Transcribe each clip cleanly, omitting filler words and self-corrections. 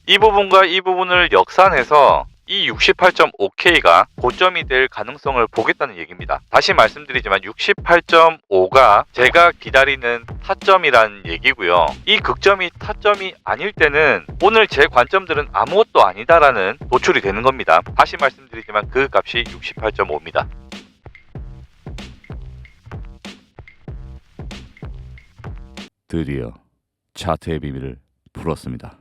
이 부분과 이 부분을 역산해서 이 68.5K가 고점이 될 가능성을 보겠다는 얘기입니다. 다시 말씀드리지만 68.5가 제가 기다리는 타점이라는 얘기고요. 이 극점이 타점이 아닐 때는 오늘 제 관점들은 아무것도 아니다라는 도출이 되는 겁니다. 다시 말씀드리지만 그 값이 68.5입니다. 드디어 차트의 비밀을 풀었습니다.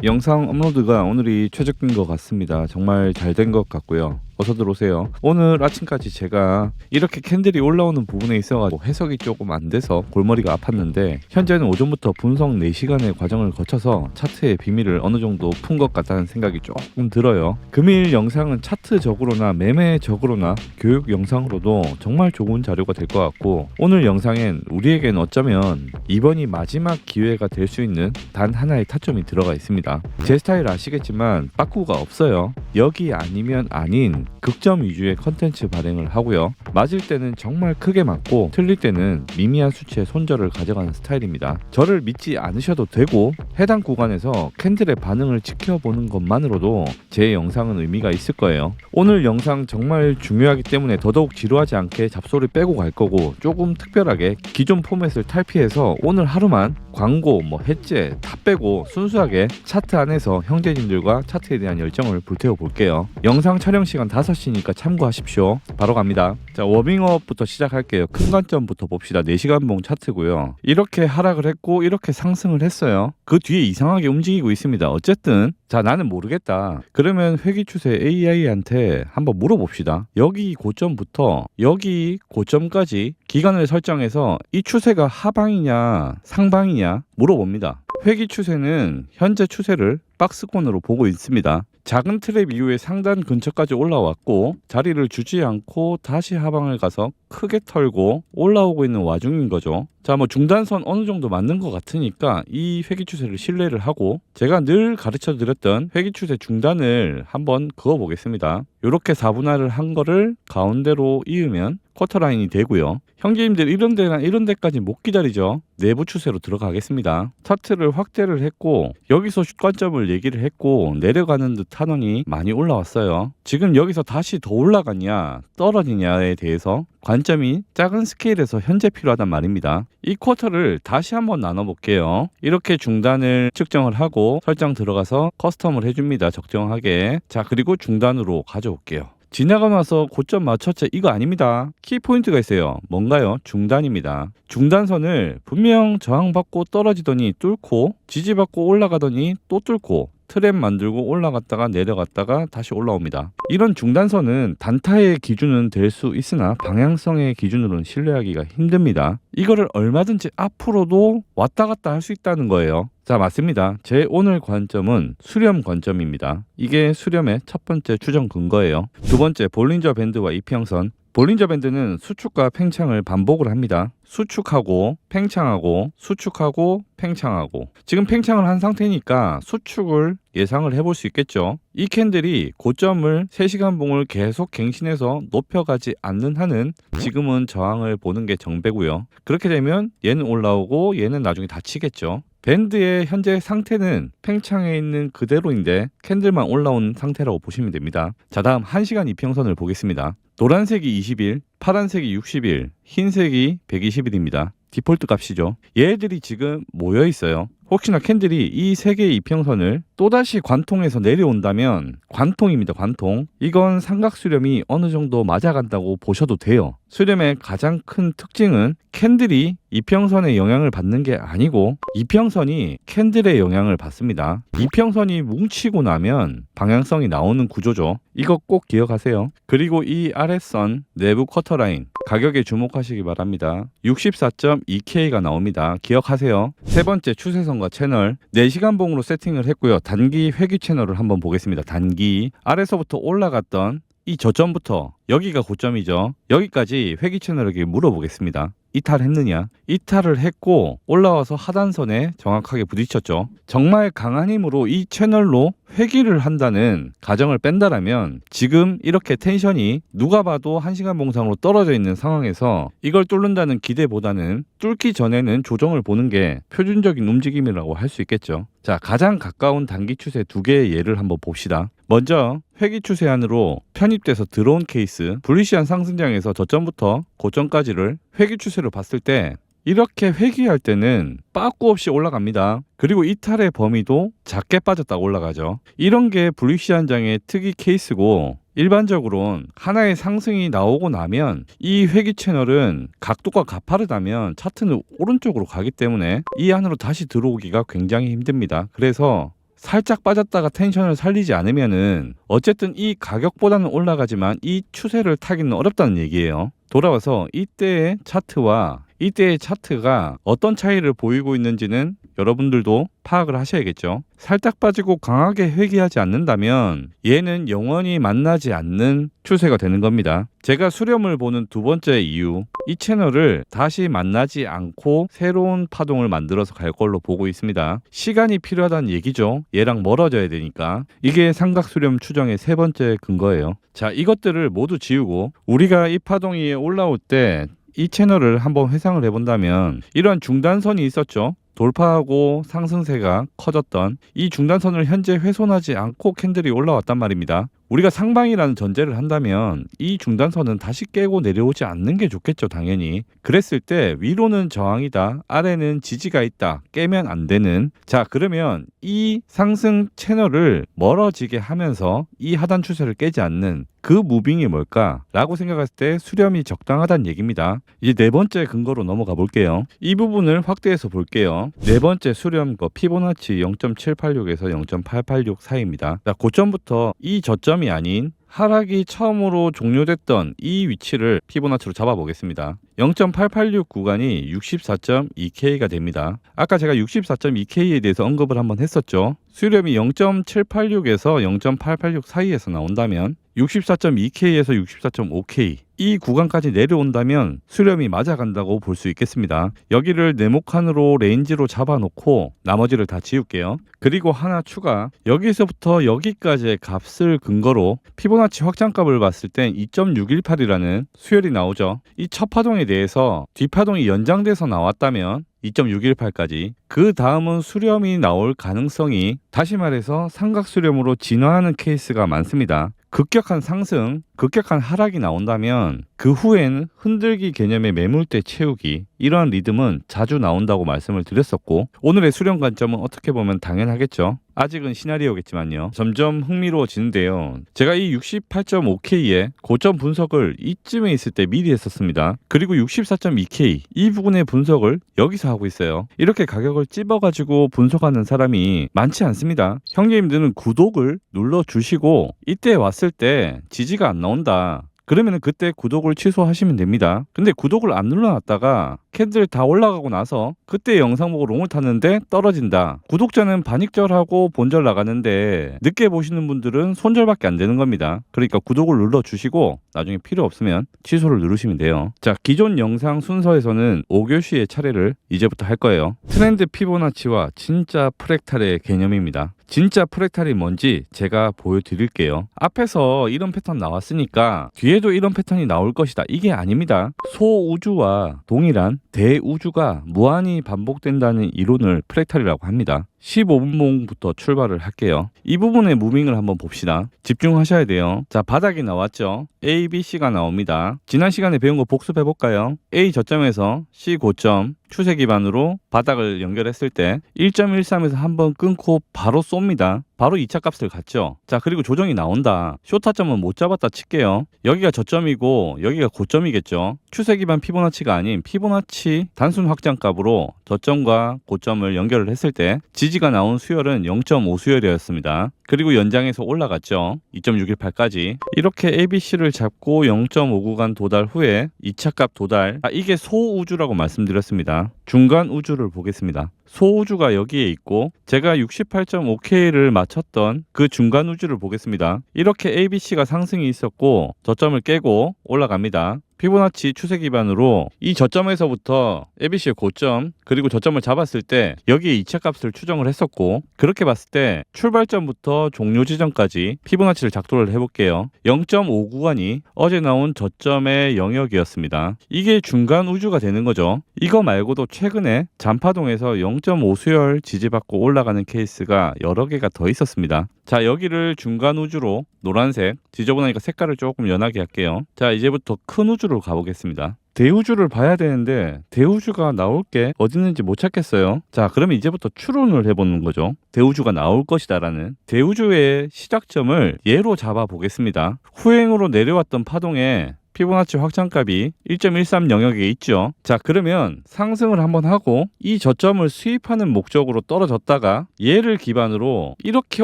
영상 업로드가 오늘이 최적인 것 같습니다. 정말 잘 된 것 같고요. 어서 들어오세요. 오늘 아침까지 제가 이렇게 캔들이 올라오는 부분에 있어가지고 해석이 조금 안 돼서 골머리가 아팠는데, 현재는 오전부터 분석 4시간의 과정을 거쳐서 차트의 비밀을 어느 정도 푼 것 같다는 생각이 조금 들어요. 금일 영상은 차트적으로나 매매적으로나 교육 영상으로도 정말 좋은 자료가 될 것 같고, 오늘 영상엔 우리에겐 어쩌면 이번이 마지막 기회가 될 수 있는 단 하나의 타점이 들어가 있습니다. 제 스타일 아시겠지만 빠꾸가 없어요. 여기 아니면 아닌 극점 위주의 컨텐츠 발행을 하고요. 맞을 때는 정말 크게 맞고 틀릴 때는 미미한 수치의 손절을 가져가는 스타일입니다. 저를 믿지 않으셔도 되고, 해당 구간에서 캔들의 반응을 지켜보는 것만으로도 제 영상은 의미가 있을 거예요. 오늘 영상 정말 중요하기 때문에 더더욱 지루하지 않게 잡소리 빼고 갈 거고, 조금 특별하게 기존 포맷을 탈피해서 오늘 하루만 광고, 해제 다 빼고 순수하게 차트 안에서 형제님들과 차트에 대한 열정을 불태워 볼게요. 영상 촬영 시간 5시니까 참고하십시오. 바로 갑니다. 자, 워밍업부터 시작할게요. 큰 관점부터 봅시다. 4시간 봉 차트고요. 이렇게 하락을 했고 이렇게 상승을 했어요. 그 뒤에 이상하게 움직이고 있습니다. 어쨌든 자, 나는 모르겠다. 그러면 회귀 추세 AI한테 한번 물어봅시다. 여기 고점부터 여기 고점까지 기간을 설정해서 이 추세가 하방이냐 상방이냐 물어봅니다. 회귀 추세는 현재 추세를 박스권으로 보고 있습니다. 작은 트랩 이후에 상단 근처까지 올라왔고 자리를 주지 않고 다시 하방을 가서 크게 털고 올라오고 있는 와중인 거죠. 자, 중단선 어느 정도 맞는 것 같으니까 이 회귀 추세를 신뢰를 하고, 제가 늘 가르쳐 드렸던 회귀 추세 중단을 한번 그어 보겠습니다. 이렇게 4분할을 한 거를 가운데로 이으면 쿼터라인이 되고요. 형제님들 이런 데까지 못 기다리죠. 내부 추세로 들어가겠습니다. 차트를 확대를 했고 여기서 슛 관점을 얘기를 했고 내려가는 듯 하더니 많이 올라왔어요. 지금 여기서 다시 더 올라가냐 떨어지냐에 대해서 관점이 작은 스케일에서 현재 필요하단 말입니다. 이 쿼터를 다시 한번 나눠볼게요. 이렇게 중단을 측정을 하고 설정 들어가서 커스텀을 해줍니다. 적정하게. 자, 그리고 중단으로 가져올게요. 지나가고 나서 고점 맞췄죠? 이거 아닙니다. 키포인트가 있어요. 뭔가요? 중단입니다. 중단선을 분명 저항받고 떨어지더니 뚫고 지지받고 올라가더니 또 뚫고 트랩 만들고 올라갔다가 내려갔다가 다시 올라옵니다. 이런 중단선은 단타의 기준은 될 수 있으나 방향성의 기준으로는 신뢰하기가 힘듭니다. 이거를 얼마든지 앞으로도 왔다 갔다 할 수 있다는 거예요. 자, 맞습니다. 제 오늘 관점은 수렴 관점입니다. 이게 수렴의 첫 번째 추정 근거예요. 두 번째, 볼린저 밴드와 이평선. 볼린저 밴드는 수축과 팽창을 반복을 합니다. 수축하고 팽창하고 수축하고 팽창하고, 지금 팽창을 한 상태니까 수축을 예상을 해볼 수 있겠죠. 이 캔들이 고점을 3시간 봉을 계속 갱신해서 높여가지 않는 한은 지금은 저항을 보는 게 정배고요. 그렇게 되면 얘는 올라오고 얘는 나중에 닫히겠죠. 밴드의 현재 상태는 팽창해 있는 그대로인데 캔들만 올라온 상태라고 보시면 됩니다. 자, 다음 1시간 이평선을 보겠습니다. 노란색이 20일, 파란색이 60일, 흰색이 120일입니다. 디폴트 값이죠. 얘들이 지금 모여 있어요. 혹시나 캔들이 이 세 개의 이평선을 또다시 관통해서 내려온다면, 관통입니다. 관통. 이건 삼각 수렴이 어느 정도 맞아간다고 보셔도 돼요. 수렴의 가장 큰 특징은 캔들이 이평선의 영향을 받는 게 아니고 이평선이 캔들의 영향을 받습니다. 이평선이 뭉치고 나면 방향성이 나오는 구조죠. 이거 꼭 기억하세요. 그리고 이 아랫선 내부 쿼터라인 가격에 주목하시기 바랍니다. 64.2K가 나옵니다. 기억하세요. 세 번째, 추세선과 채널 4시간 봉으로 세팅을 했고요. 단기 회귀 채널을 한번 보겠습니다. 단기 아래서부터 올라갔던 이 저점부터 여기가 고점이죠. 여기까지 회귀 채널에게 물어보겠습니다. 이탈했느냐? 이탈을 했고 올라와서 하단선에 정확하게 부딪혔죠. 정말 강한 힘으로 이 채널로 회귀를 한다는 가정을 뺀다라면 지금 이렇게 텐션이 누가 봐도 1시간 봉상으로 떨어져 있는 상황에서 이걸 뚫는다는 기대보다는 뚫기 전에는 조정을 보는 게 표준적인 움직임이라고 할 수 있겠죠. 자, 가장 가까운 단기 추세 두 개의 예를 한번 봅시다. 먼저 회귀 추세 안으로 편입돼서 들어온 케이스, 불리시한 상승장에서 저점부터 고점까지를 회귀 추세로 봤을 때 이렇게 회귀할 때는 빠꾸 없이 올라갑니다. 그리고 이탈의 범위도 작게 빠졌다가 올라가죠. 이런 게 불리시한 장의 특이 케이스고 일반적으로는 하나의 상승이 나오고 나면 이 회귀 채널은 각도가 가파르다면 차트는 오른쪽으로 가기 때문에 이 안으로 다시 들어오기가 굉장히 힘듭니다. 그래서 살짝 빠졌다가 텐션을 살리지 않으면은 어쨌든 이 가격보다는 올라가지만 이 추세를 타기는 어렵다는 얘기예요. 돌아와서 이때의 차트와 이때의 차트가 어떤 차이를 보이고 있는지는 여러분들도 파악을 하셔야겠죠. 살짝 빠지고 강하게 회귀하지 않는다면 얘는 영원히 만나지 않는 추세가 되는 겁니다. 제가 수렴을 보는 두 번째 이유, 이 채널을 다시 만나지 않고 새로운 파동을 만들어서 갈 걸로 보고 있습니다. 시간이 필요하다는 얘기죠. 얘랑 멀어져야 되니까. 이게 삼각수렴 추정의 세 번째 근거예요. 자, 이것들을 모두 지우고 우리가 이 파동이 올라올 때 이 채널을 한번 회상을 해본다면 이런 중단선이 있었죠. 돌파하고 상승세가 커졌던 이 중단선을 현재 훼손하지 않고 캔들이 올라왔단 말입니다. 우리가 상방이라는 전제를 한다면 이 중단선은 다시 깨고 내려오지 않는 게 좋겠죠, 당연히. 그랬을 때 위로는 저항이다, 아래는 지지가 있다, 깨면 안 되는. 자, 그러면 이 상승 채널을 멀어지게 하면서 이 하단 추세를 깨지 않는 그 무빙이 뭘까라고 생각했을 때 수렴이 적당하다는 얘기입니다. 이제 네 번째 근거로 넘어가 볼게요. 이 부분을 확대해서 볼게요. 네 번째 수렴거 피보나치 0.786에서 0.886 사이입니다. 자, 고점부터 이 저점이 아닌 하락이 처음으로 종료됐던 이 위치를 피보나치로 잡아보겠습니다. 0.886 구간이 64.2K가 됩니다. 아까 제가 64.2K에 대해서 언급을 한번 했었죠. 수렴이 0.786에서 0.886 사이에서 나온다면 64.2K에서 64.5K 이 구간까지 내려온다면 수렴이 맞아간다고 볼 수 있겠습니다. 여기를 네모칸으로 레인지로 잡아놓고 나머지를 다 지울게요. 그리고 하나 추가, 여기서부터 여기까지의 값을 근거로 피보나치 확장값을 봤을 땐 2.618이라는 수열이 나오죠. 이 첫 파동에 대해서 뒷파동이 연장돼서 나왔다면 2.618까지 그 다음은 수렴이 나올 가능성이, 다시 말해서 삼각수렴으로 진화하는 케이스가 많습니다. 급격한 상승, 급격한 하락이 나온다면 그 후에는 흔들기 개념의 매물대 채우기, 이러한 리듬은 자주 나온다고 말씀을 드렸었고 오늘의 수렴 관점은 어떻게 보면 당연하겠죠. 아직은 시나리오겠지만요. 점점 흥미로워지는데요. 제가 이 68.5K의 고점 분석을 이쯤에 있을 때 미리 했었습니다. 그리고 64.2K 이 부분의 분석을 여기서 하고 있어요. 이렇게 가격을 찝어가지고 분석하는 사람이 많지 않습니다. 형제님들은 구독을 눌러주시고 이때 왔을 때 지지가 안 나온다, 그러면 그때 구독을 취소하시면 됩니다. 근데 구독을 안 눌러놨다가 캔들 다 올라가고 나서 그때 영상 보고 롱을 탔는데 떨어진다. 구독자는 반익절하고 본절 나가는데 늦게 보시는 분들은 손절밖에 안 되는 겁니다. 그러니까 구독을 눌러주시고 나중에 필요 없으면 취소를 누르시면 돼요. 자, 기존 영상 순서에서는 5교시의 차례를 이제부터 할 거예요. 트렌드 피보나치와 진짜 프랙탈의 개념입니다. 진짜 프랙탈이 뭔지 제가 보여드릴게요. 앞에서 이런 패턴 나왔으니까 뒤에도 이런 패턴이 나올 것이다, 이게 아닙니다. 소우주와 동일한 대우주가 무한히 반복된다는 이론을 프랙탈이라고 합니다. 15분봉부터 출발을 할게요. 이 부분의 무빙을 한번 봅시다. 집중하셔야 돼요. 자, 바닥이 나왔죠. A, B, C가 나옵니다. 지난 시간에 배운 거 복습해 볼까요? A 저점에서 C 고점 추세 기반으로 바닥을 연결했을 때 1.13에서 한번 끊고 바로 쏩니다. 바로 2차 값을 갔죠. 자, 그리고 조정이 나온다. 쇼타점은 못 잡았다 칠게요. 여기가 저점이고 여기가 고점이겠죠. 추세 기반 피보나치가 아닌 피보나치 단순 확장값으로 저점과 고점을 연결을 했을 때 지지 지지가 나온 수열은 0.5 수열이었습니다. 그리고 연장해서 올라갔죠. 2.618까지. 이렇게 ABC를 잡고 0.5 구간 도달 후에 2차 값 도달. 이게 소우주라고 말씀드렸습니다. 중간 우주를 보겠습니다. 소우주가 여기에 있고 제가 68.5K를 맞췄던 그 중간 우주를 보겠습니다. 이렇게 ABC가 상승이 있었고 저점을 깨고 올라갑니다. 피보나치 추세 기반으로 이 저점에서부터 ABC의 고점 그리고 저점을 잡았을 때 여기에 2차 값을 추정을 했었고, 그렇게 봤을 때 출발점부터 종료 지점까지 피보나치를 작도를 해볼게요. 0.5 구간이 어제 나온 저점의 영역이었습니다. 이게 중간 우주가 되는 거죠. 이거 말고도 최근에 잔파동에서 0.5 수열 지지받고 올라가는 케이스가 여러 개가 더 있었습니다. 자, 여기를 중간 우주로 노란색, 지저분하니까 색깔을 조금 연하게 할게요. 자, 이제부터 큰 우주로 가보겠습니다. 대우주를 봐야 되는데 대우주가 나올 게 어디 있는지 못 찾겠어요. 자, 그러면 이제부터 추론을 해보는 거죠. 대우주가 나올 것이다라는. 대우주의 시작점을 예로 잡아 보겠습니다. 후행으로 내려왔던 파동에 피보나치 확장값이 1.13 영역에 있죠. 자, 그러면 상승을 한번 하고 이 저점을 수입하는 목적으로 떨어졌다가 얘를 기반으로 이렇게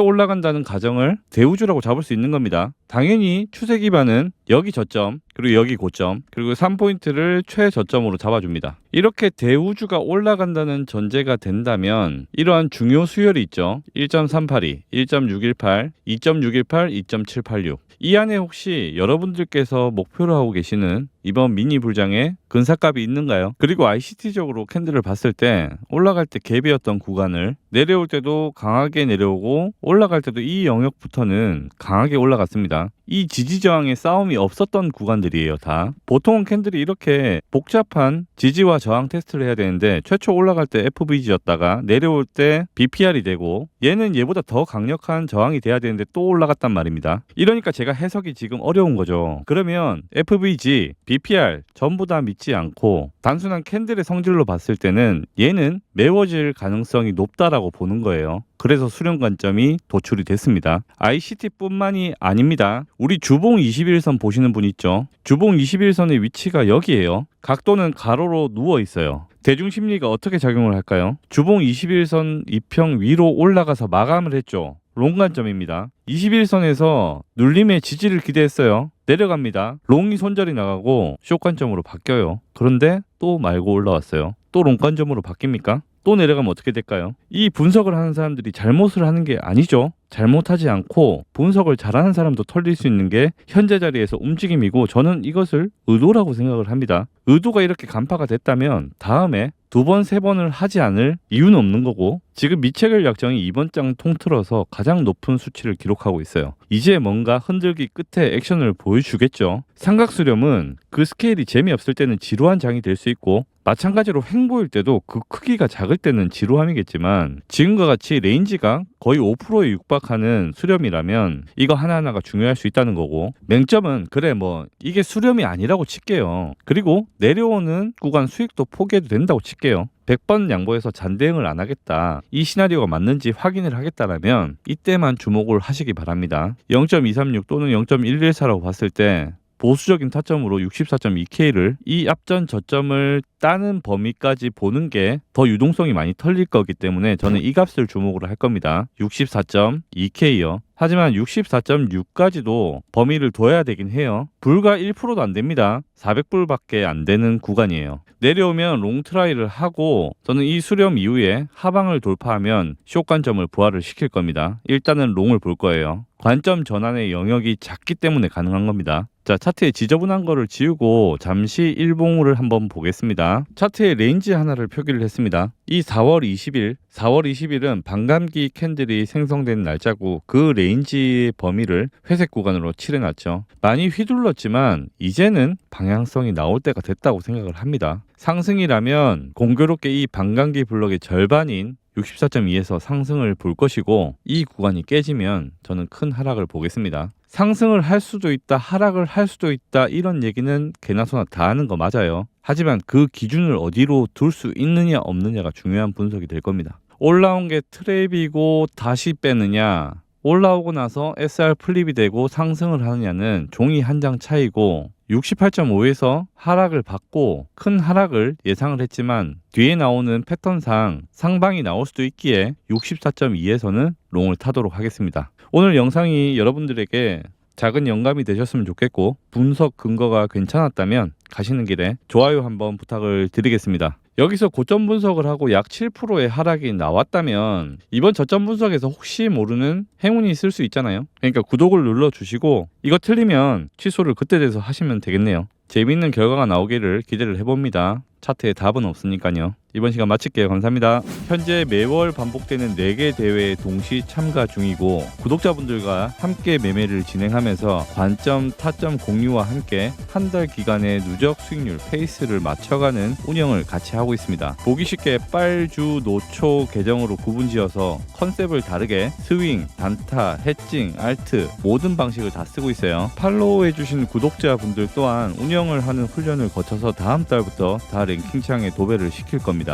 올라간다는 가정을 대우주라고 잡을 수 있는 겁니다. 당연히 추세 기반은 여기 저점 그리고 여기 고점 그리고 3포인트를 최저점으로 잡아줍니다. 이렇게 대우주가 올라간다는 전제가 된다면 이러한 중요 수열이 있죠. 1.382, 1.618, 2.618, 2.786. 이 안에 혹시 여러분들께서 목표로 하고 계시는 이번 미니 불장에 근사값이 있는가요? 그리고 ICT적으로 캔들을 봤을 때 올라갈 때 갭이었던 구간을 내려올 때도 강하게 내려오고 올라갈 때도 이 영역부터는 강하게 올라갔습니다. 이 지지저항의 싸움이 없었던 구간들이에요. 다 보통은 캔들이 이렇게 복잡한 지지와 저항 테스트를 해야 되는데 최초 올라갈 때 FVG였다가 내려올 때 BPR이 되고 얘는 얘보다 더 강력한 저항이 돼야 되는데 또 올라갔단 말입니다. 이러니까 제가 해석이 지금 어려운 거죠. 그러면 FVG, BPR 전부 다 믿지 않고 단순한 캔들의 성질로 봤을 때는 얘는 메워질 가능성이 높다라고 보는 거예요. 그래서 수렴 관점이 도출이 됐습니다. ICT뿐만이 아닙니다. 우리 주봉 21선 보시는 분 있죠? 주봉 21선의 위치가 여기에요. 각도는 가로로 누워 있어요. 대중심리가 어떻게 작용을 할까요? 주봉 21선 2평 위로 올라가서 마감을 했죠. 롱 관점입니다. 21선에서 눌림의 지지를 기대했어요. 내려갑니다. 롱이 손절이 나가고 숏 관점으로 바뀌어요. 그런데 또 말고 올라왔어요. 또 롱 관점으로 바뀝니까? 또 내려가면 어떻게 될까요? 이 분석을 하는 사람들이 잘못을 하는 게 아니죠. 잘못하지 않고 분석을 잘하는 사람도 털릴 수 있는 게 현재 자리에서 움직임이고, 저는 이것을 의도라고 생각을 합니다. 의도가 이렇게 간파가 됐다면 다음에 두 번, 세 번을 하지 않을 이유는 없는 거고, 지금 미체결 약정이 이번 장 통틀어서 가장 높은 수치를 기록하고 있어요. 이제 뭔가 흔들기 끝에 액션을 보여주겠죠. 삼각수렴은 그 스케일이 재미없을 때는 지루한 장이 될 수 있고, 마찬가지로 횡보일 때도 그 크기가 작을 때는 지루함이겠지만 지금과 같이 레인지가 거의 5%에 육박하는 수렴이라면 이거 하나하나가 중요할 수 있다는 거고, 맹점은 그래 뭐 이게 수렴이 아니라고 칠게요. 그리고 내려오는 구간 수익도 포기해도 된다고 칠게요. 100번 양보해서 잔대응을 안 하겠다, 이 시나리오가 맞는지 확인을 하겠다라면 이때만 주목을 하시기 바랍니다. 0.236 또는 0.114라고 봤을 때 보수적인 타점으로 64.2K를 이 앞전 저점을 따는 범위까지 보는 게 더 유동성이 많이 털릴 거기 때문에 저는 이 값을 주목을 할 겁니다. 64.2K요. 하지만 64.6까지도 범위를 둬야 되긴 해요. 불과 1%도 안 됩니다. 400불밖에 안 되는 구간이에요. 내려오면 롱 트라이를 하고 저는 이 수렴 이후에 하방을 돌파하면 숏 관점을 부활을 시킬 겁니다. 일단은 롱을 볼 거예요. 관점 전환의 영역이 작기 때문에 가능한 겁니다. 자, 차트에 지저분한 거를 지우고 잠시 일봉을 한번 보겠습니다. 차트에 레인지 하나를 표기를 했습니다. 이 4월 20일은 반감기 캔들이 생성된 날짜고 그 레인지 범위를 회색 구간으로 칠해놨죠. 많이 휘둘렀지만 이제는 방향성이 나올 때가 됐다고 생각을 합니다. 상승이라면 공교롭게 이 반감기 블록의 절반인 64.2에서 상승을 볼 것이고, 이 구간이 깨지면 저는 큰 하락을 보겠습니다. 상승을 할 수도 있다, 하락을 할 수도 있다, 이런 얘기는 개나 소나 다 하는 거 맞아요. 하지만 그 기준을 어디로 둘 수 있느냐 없느냐가 중요한 분석이 될 겁니다. 올라온 게 트랩이고 다시 빼느냐, 올라오고 나서 SR 플립이 되고 상승을 하느냐는 종이 한 장 차이고 68.5에서 하락을 받고 큰 하락을 예상을 했지만 뒤에 나오는 패턴상 상방이 나올 수도 있기에 64.2에서는 롱을 타도록 하겠습니다. 오늘 영상이 여러분들에게 작은 영감이 되셨으면 좋겠고 분석 근거가 괜찮았다면 가시는 길에 좋아요 한번 부탁을 드리겠습니다. 여기서 고점 분석을 하고 약 7%의 하락이 나왔다면 이번 저점 분석에서 혹시 모르는 행운이 있을 수 있잖아요. 그러니까 구독을 눌러주시고 이거 틀리면 취소를 그때 돼서 하시면 되겠네요. 재미있는 결과가 나오기를 기대를 해봅니다. 차트에 답은 없으니까요. 이번 시간 마칠게요. 감사합니다. 현재 매월 반복되는 4개 대회에 동시 참가 중이고 구독자분들과 함께 매매를 진행하면서 관점, 타점 공유와 함께 한 달 기간의 누적 수익률 페이스를 맞춰가는 운영을 같이 하고 있습니다. 보기 쉽게 빨주, 노초 계정으로 구분지어서 컨셉을 다르게 스윙, 단타, 해칭, 알트 모든 방식을 다 쓰고 있어요. 팔로우해주신 구독자분들 또한 운영을 하는 훈련을 거쳐서 다음 달부터 다 랭킹창에 도배를 시킬 겁니다.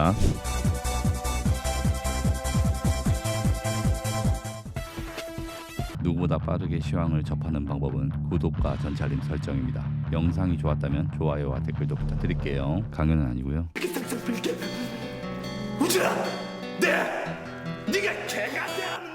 누구보다 빠르게 시황을 접하는 방법은 구독과 전체 알림 설정입니다. 영상이 좋았다면 좋아요와 댓글도 부탁드릴게요. 강요는 아니고요. 우진아, 네가 개가 되었나?